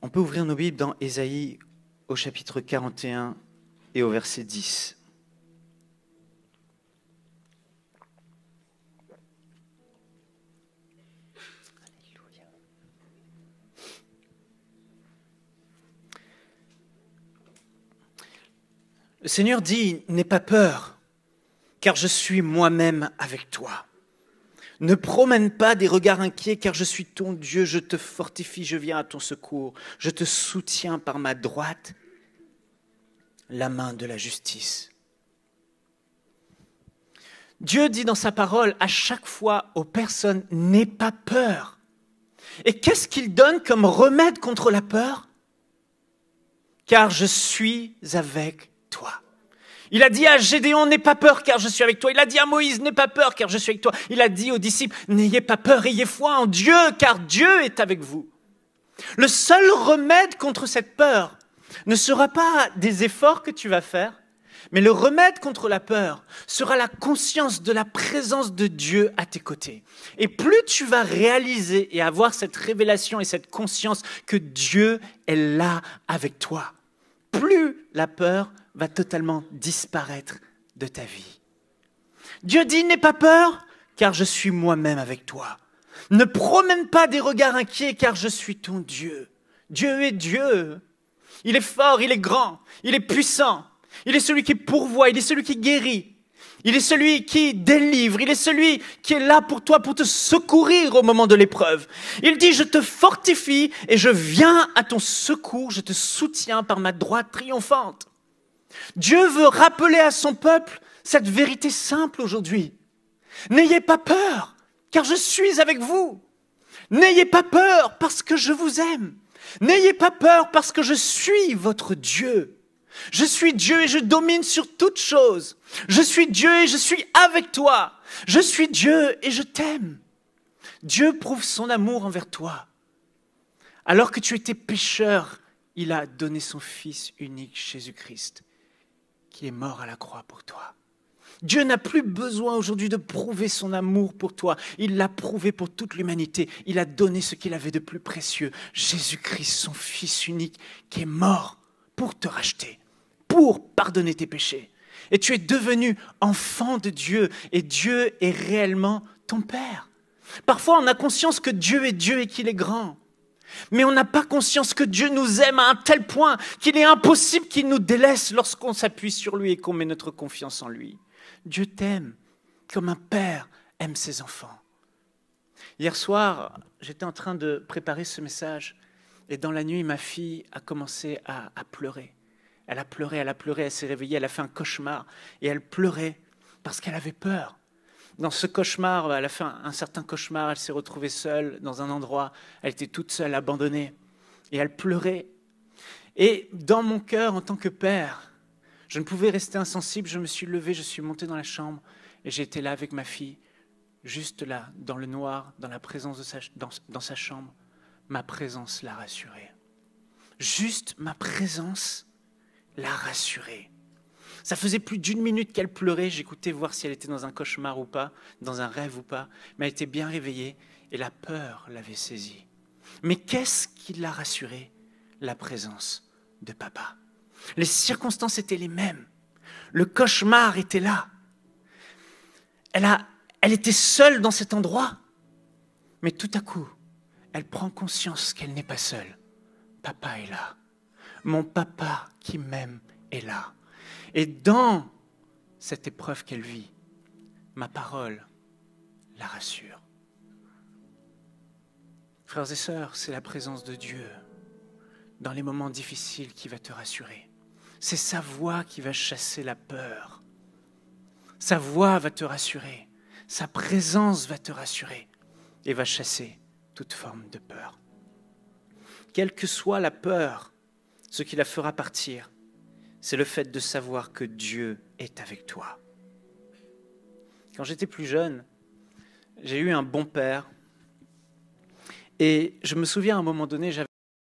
On peut ouvrir nos Bibles dans Ésaïe au chapitre 41 et au verset 10. Le Seigneur dit, n'aie pas peur, car je suis moi-même avec toi. Ne promène pas des regards inquiets, car je suis ton Dieu, je te fortifie, je viens à ton secours, je te soutiens par ma droite, la main de la justice. Dieu dit dans sa parole à chaque fois aux personnes, n'aie pas peur. Et qu'est-ce qu'il donne comme remède contre la peur? Car je suis avec toi. Il a dit à Gédéon, n'aie pas peur car je suis avec toi. Il a dit à Moïse, n'aie pas peur car je suis avec toi. Il a dit aux disciples, n'ayez pas peur, ayez foi en Dieu car Dieu est avec vous. Le seul remède contre cette peur ne sera pas des efforts que tu vas faire, mais le remède contre la peur sera la conscience de la présence de Dieu à tes côtés. Et plus tu vas réaliser et avoir cette révélation et cette conscience que Dieu est là avec toi, plus la peur va totalement disparaître de ta vie. Dieu dit, n'aie pas peur, car je suis moi-même avec toi. Ne promène pas des regards inquiets, car je suis ton Dieu. Dieu est Dieu. Il est fort, il est grand, il est puissant. Il est celui qui pourvoit, il est celui qui guérit. Il est celui qui délivre, il est celui qui est là pour toi, pour te secourir au moment de l'épreuve. Il dit, je te fortifie et je viens à ton secours, je te soutiens par ma droite triomphante. Dieu veut rappeler à son peuple cette vérité simple aujourd'hui. N'ayez pas peur, car je suis avec vous. N'ayez pas peur parce que je vous aime. N'ayez pas peur parce que je suis votre Dieu. Je suis Dieu et je domine sur toutes choses. Je suis Dieu et je suis avec toi. Je suis Dieu et je t'aime. Dieu prouve son amour envers toi. Alors que tu étais pécheur, il a donné son Fils unique, Jésus-Christ, qui est mort à la croix pour toi. Dieu n'a plus besoin aujourd'hui de prouver son amour pour toi. Il l'a prouvé pour toute l'humanité. Il a donné ce qu'il avait de plus précieux. Jésus-Christ, son Fils unique, qui est mort pour te racheter, pour pardonner tes péchés. Et tu es devenu enfant de Dieu. Et Dieu est réellement ton Père. Parfois, on a conscience que Dieu est Dieu et qu'il est grand. Mais on n'a pas conscience que Dieu nous aime à un tel point qu'il est impossible qu'il nous délaisse lorsqu'on s'appuie sur lui et qu'on met notre confiance en lui. Dieu t'aime comme un père aime ses enfants. Hier soir, j'étais en train de préparer ce message et dans la nuit, ma fille a commencé à pleurer. Elle a pleuré, elle s'est réveillée, elle a fait un cauchemar et elle pleurait parce qu'elle avait peur. Dans ce cauchemar, elle a fait un certain cauchemar, elle s'est retrouvée seule dans un endroit, elle était toute seule, abandonnée, et elle pleurait. Et dans mon cœur, en tant que père, je ne pouvais rester insensible, je me suis levé, je suis monté dans la chambre, et j'ai été là avec ma fille, juste là, dans le noir, dans la présence de dans sa chambre. Ma présence l'a rassurée. Juste ma présence l'a rassurée. Ça faisait plus d'une minute qu'elle pleurait, j'écoutais voir si elle était dans un cauchemar ou pas, dans un rêve ou pas, mais elle était bien réveillée et la peur l'avait saisie. Mais qu'est-ce qui l'a rassurée? La présence de papa. Les circonstances étaient les mêmes. Le cauchemar était là. Elle était seule dans cet endroit, mais tout à coup, elle prend conscience qu'elle n'est pas seule. Papa est là. Mon papa qui m'aime est là. Et dans cette épreuve qu'elle vit, ma parole la rassure. Frères et sœurs, c'est la présence de Dieu dans les moments difficiles qui va te rassurer. C'est sa voix qui va chasser la peur. Sa voix va te rassurer. Sa présence va te rassurer et va chasser toute forme de peur. Quelle que soit la peur, ce qui la fera partir, c'est le fait de savoir que Dieu est avec toi. Quand j'étais plus jeune, j'ai eu un bon père. Et je me souviens à un moment donné, j'avais